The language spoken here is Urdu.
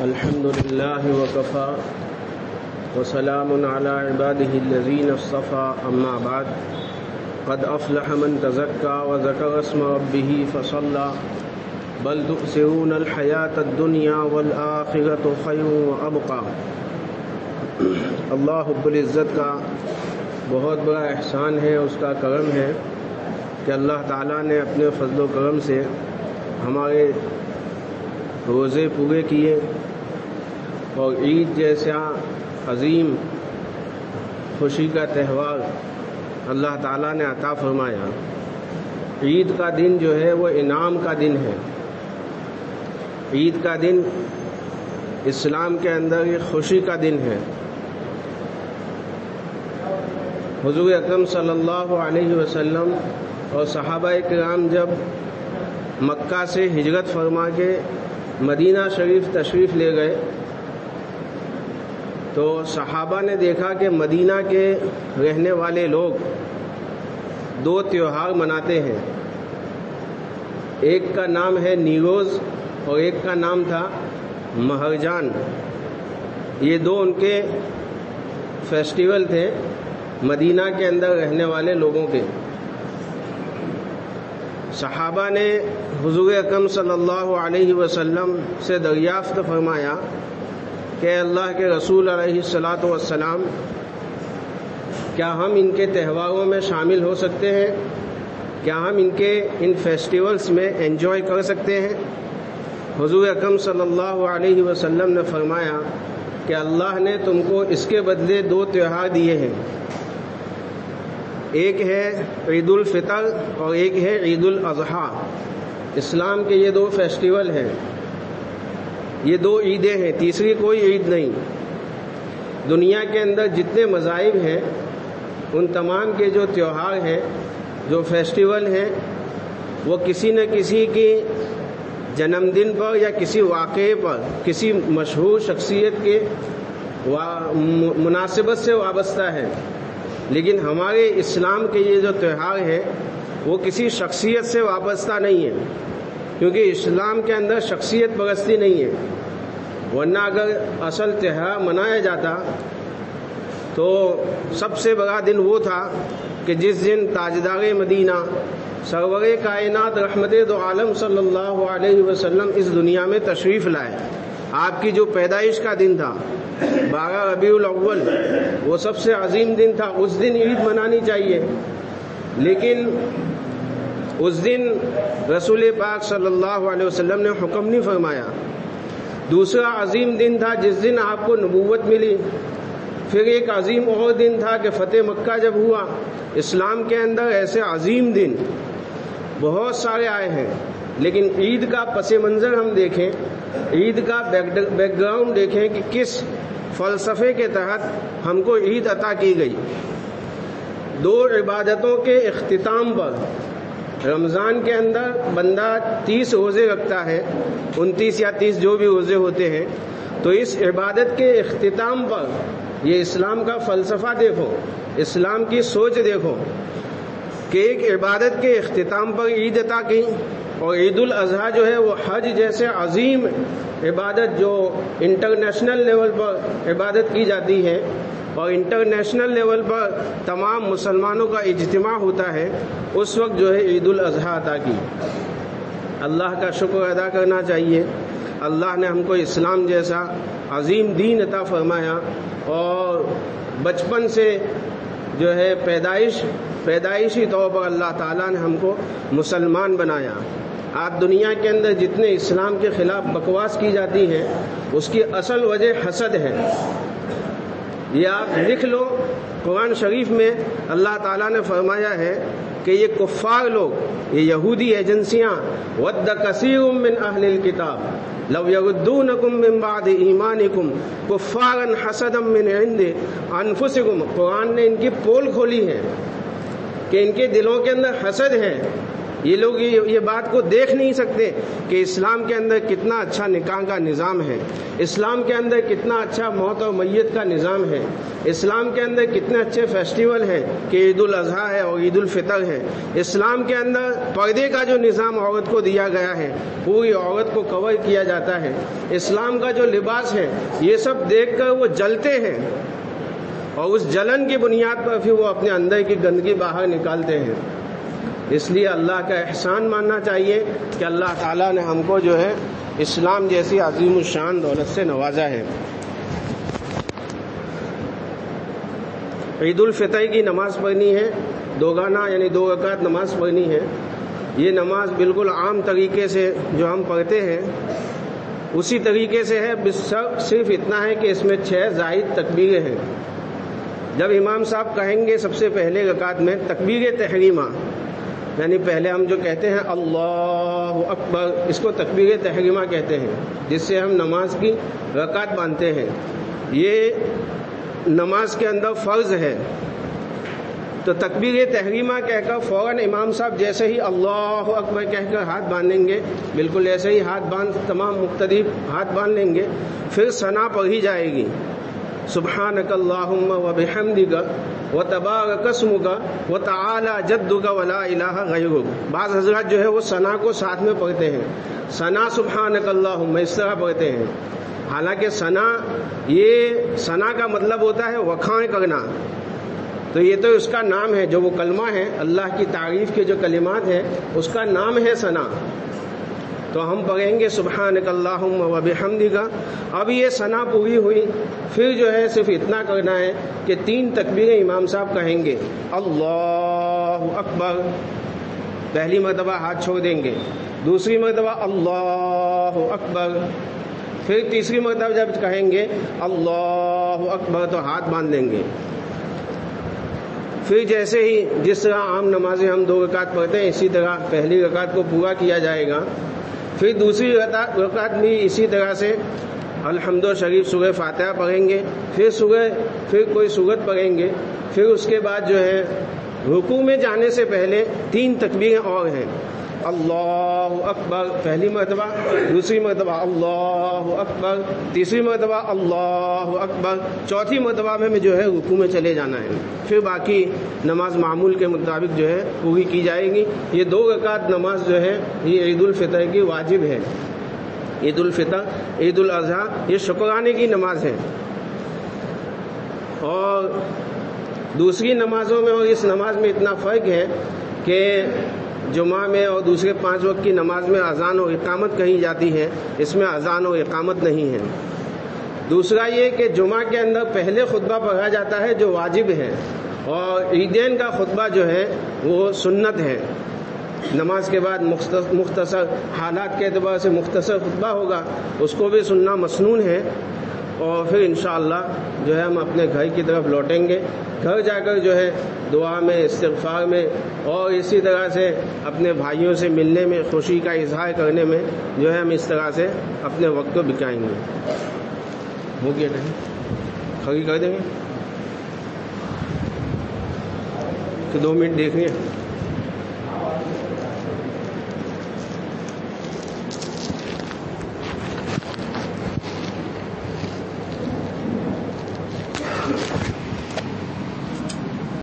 الحمد لله وكفى وسلام على عباده الذين اصطفى أما بعد قد أفلح من تزكى وذكر اسم ربه فصلى بل تؤثرون الحياة الدنيا والآخرة خير وأبقى۔ اللہ رب العزت کا بہت بڑا احسان ہے، اس کا کرم ہے کہ اللہ تعالیٰ نے اپنے فضل و کرم سے ہمارے روزے پورے کیے اور عید جیسا عظیم خوشی کا تہوار اللہ تعالیٰ نے عطا فرمایا۔ عید کا دن جو ہے وہ انعام کا دن ہے۔ عید کا دن اسلام کے اندر ایک خوشی کا دن ہے۔ حضور اکرم صلی اللہ علیہ وسلم اور صحابہ کرام جب مکہ سے ہجرت فرما کے مدینہ شریف تشریف لے گئے تو صحابہ نے دیکھا کہ مدینہ کے رہنے والے لوگ دو تیوہار مناتے ہیں، ایک کا نام ہے نیروز اور ایک کا نام تھا مہرجان۔ یہ دو ان کے فیسٹیول تھے مدینہ کے اندر رہنے والے لوگوں کے۔ صحابہ نے حضور اکرم صلی اللہ علیہ وسلم سے دریافت فرمایا کہ اللہ کے رسول علیہ الصلاۃ والسلام، کیا ہم ان کے تہواروں میں شامل ہو سکتے ہیں؟ کیا ہم ان فیسٹیولز میں انجوائے کر سکتے ہیں؟ حضور اکرم صلی اللہ علیہ وسلم نے فرمایا کہ اللہ نے تم کو اس کے بدلے دو تہوار دیے ہیں، ایک ہے عید الفطر اور ایک ہے عید الاضحیٰ۔ اسلام کے یہ دو فیسٹیول ہیں، یہ دو عیدیں ہیں، تیسری کوئی عید نہیں۔ دنیا کے اندر جتنے مذاہب ہیں ان تمام کے جو تیوہار ہیں، جو فیسٹیول ہیں، وہ کسی نہ کسی کی جنم دن پر یا کسی واقعے پر، کسی مشہور شخصیت کے مناسبت سے وابستہ ہے۔ لیکن ہمارے اسلام کے یہ جو تہوار ہے وہ کسی شخصیت سے وابستہ نہیں ہے، کیونکہ اسلام کے اندر شخصیت پرستی نہیں ہے۔ ورنہ اگر اصل تہوار منایا جاتا تو سب سے بڑا دن وہ تھا کہ جس دن تاجدار مدینہ سرور کائنات رحمت دو عالم صلی اللہ علیہ وسلم اس دنیا میں تشریف لائے۔ آپ کی جو پیدائش کا دن تھا 12 ربیع الاول، وہ سب سے عظیم دن تھا، اس دن عید منانی چاہیے۔ لیکن اس دن رسول پاک صلی اللہ علیہ وسلم نے حکم نہیں فرمایا۔ دوسرا عظیم دن تھا جس دن آپ کو نبوت ملی۔ پھر ایک عظیم اور دن تھا کہ فتح مکہ جب ہوا۔ اسلام کے اندر ایسے عظیم دن بہت سارے آئے ہیں، لیکن عید کا پس منظر ہم دیکھیں، عید کا بیک گراؤنڈ دیکھیں کہ کس فلسفے کے تحت ہم کو عید عطا کی گئی۔ دو عبادتوں کے اختتام پر رمضان کے اندر بندہ 30 روزے رکھتا ہے، 29 یا 30 جو بھی روزے ہوتے ہیں، تو اس عبادت کے اختتام پر یہ اسلام کا فلسفہ دیکھو، اسلام کی سوچ دیکھو کہ ایک عبادت کے اختتام پر عید عطا کی۔ اور عید الاضحیٰ جو ہے وہ حج جیسے عظیم عبادت جو انٹرنیشنل لیول پر عبادت کی جاتی ہے اور انٹرنیشنل لیول پر تمام مسلمانوں کا اجتماع ہوتا ہے، اس وقت جو ہے عید الاضحیٰ عطا کی۔ اللہ کا شکر ادا کرنا چاہیے، اللہ نے ہم کو اسلام جیسا عظیم دین عطا فرمایا اور بچپن سے جو ہے پیدائشی طور پر اللہ تعالیٰ نے ہم کو مسلمان بنایا۔ آج دنیا کے اندر جتنے اسلام کے خلاف بکواس کی جاتی ہے اس کی اصل وجہ حسد ہے۔ یہ آپ لکھ لو، قرآن شریف میں اللہ تعالیٰ نے فرمایا ہے کہ یہ کفار لوگ، یہ یہودی ایجنسیاں، ود کثیر من اہل الکتاب لو یردونکم من بعد ایمانکم کفارا حسدا من عند انفسکم۔ قرآن نے ان کی پول کھولی ہے کہ ان کے دلوں کے اندر حسد ہے یہ لوگ یہ بات کو دیکھ نہیں سکتے کہ اسلام کے اندر کتنا اچھا نکاح کا نظام ہے، اسلام کے اندر کتنا اچھا موت اور میت کا نظام ہے، اسلام کے اندر کتنے اچھے فیسٹیول ہیں کہ عید الاضحیٰ ہے اور عید الفطر ہے، اسلام کے اندر پردے کا جو نظام عورت کو دیا گیا ہے، پوری عورت کو کور کیا جاتا ہے، اسلام کا جو لباس ہے، یہ سب دیکھ کر وہ جلتے ہیں اور اس جلن کی بنیاد پر پھر وہ اپنے اندر کی گندگی باہر نکالتے ہیں۔ اس لیے اللہ کا احسان ماننا چاہیے کہ اللہ تعالیٰ نے ہم کو جو ہے اسلام جیسی عظیم الشان دولت سے نوازا ہے۔ عید الفطر کی نماز پڑھنی ہے، دوگانہ یعنی 2 رکعت نماز پڑھنی ہے۔ یہ نماز بالکل عام طریقے سے جو ہم پڑھتے ہیں اسی طریقے سے ہے، صرف اتنا ہے کہ اس میں 6 زائد تکبیریں ہیں۔ جب امام صاحب کہیں گے سب سے پہلے رکعت میں تکبیر تحریمہ، یعنی پہلے ہم جو کہتے ہیں اللہ اکبر، اس کو تکبیر تحریمہ کہتے ہیں، جس سے ہم نماز کی رکعت باندھتے ہیں۔ یہ نماز کے اندر فرض ہے۔ تو تکبیر تحریمہ کہہ کر فوراً امام صاحب جیسے ہی اللہ اکبر کہہ کر ہاتھ باندھیں گے، بالکل ایسے ہی ہاتھ باندھ تمام مقتدی ہاتھ باندھ لیں گے، پھر ثنا پڑھی جائے گی، سبحانک اللہم وبحمدک وتبارک اسمک وتعالی جدک ولا الہ غیرک۔ بعض حضرات جو ہے وہ ثنا کو ساتھ میں پڑھتے ہیں، ثنا سبحانک اللہم اس طرح پڑھتے ہیں، حالانکہ ثنا کا مطلب ہوتا ہے وکھائیں کرنا۔ تو یہ تو اس کا نام ہے، جو وہ کلمہ ہے اللہ کی تعریف کے جو کلمات ہیں اس کا نام ہے ثنا۔ تو ہم پڑھیں گے سبحانک اللہم وبحمدک۔ اب یہ ثنا پوری ہوئی، پھر جو ہے صرف اتنا کرنا ہے کہ 3 تکبیریں امام صاحب کہیں گے، اللہ اکبر، پہلی مرتبہ ہاتھ چھوڑ دیں گے، دوسری مرتبہ اللہ اکبر، پھر تیسری مرتبہ جب کہیں گے اللہ اکبر تو ہاتھ باندھ لیں گے۔ پھر جیسے ہی جس طرح عام نمازیں ہم 2 رکعت پڑھتے ہیں اسی طرح پہلی رکعت کو پورا کیا جائے گا، پھر دوسری رکعت بھی اسی طرح سے الحمد شریف سورہ فاتحہ پڑھیں گے، پھر کوئی سورت پڑھیں گے، پھر اس کے بعد جو ہے رکوع میں جانے سے پہلے 3 تکبیریں اور ہیں، اللہ اکبر پہلی مرتبہ، دوسری مرتبہ اللہ اکبر، تیسری مرتبہ اللہ اکبر، چوتھی مرتبہ میں جو ہے رکوع میں چلے جانا ہے، پھر باقی نماز معمول کے مطابق جو ہے پوری کی جائے گی۔ یہ 2 رکعت نماز جو ہے یہ عید الفطر کی واجب ہے۔ عید الفطر، عید الاضحیٰ یہ شکرانے کی نماز ہے، اور دوسری نمازوں میں اور اس نماز میں اتنا فرق ہے کہ جمعہ میں اور دوسرے 5 وقت کی نماز میں اذان و اقامت کہی جاتی ہے، اس میں اذان و اقامت نہیں ہے۔ دوسرا یہ کہ جمعہ کے اندر پہلے خطبہ پڑھا جاتا ہے جو واجب ہے، اور عیدین کا خطبہ جو ہے وہ سنت ہے۔ نماز کے بعد مختصر حالات کے اعتبار سے مختصر خطبہ ہوگا، اس کو بھی سننا مسنون ہے، اور پھر انشاءاللہ جو ہے ہم اپنے گھر کی طرف لوٹیں گے۔ گھر جا کر جو ہے دعا میں، استغفار میں، اور اسی طرح سے اپنے بھائیوں سے ملنے میں، خوشی کا اظہار کرنے میں جو ہے ہم اس طرح سے اپنے وقت کو بتائیں گے۔ ہو گیا نہیں کھڑی کر دیں گے کہ 2 منٹ دیکھ لیں۔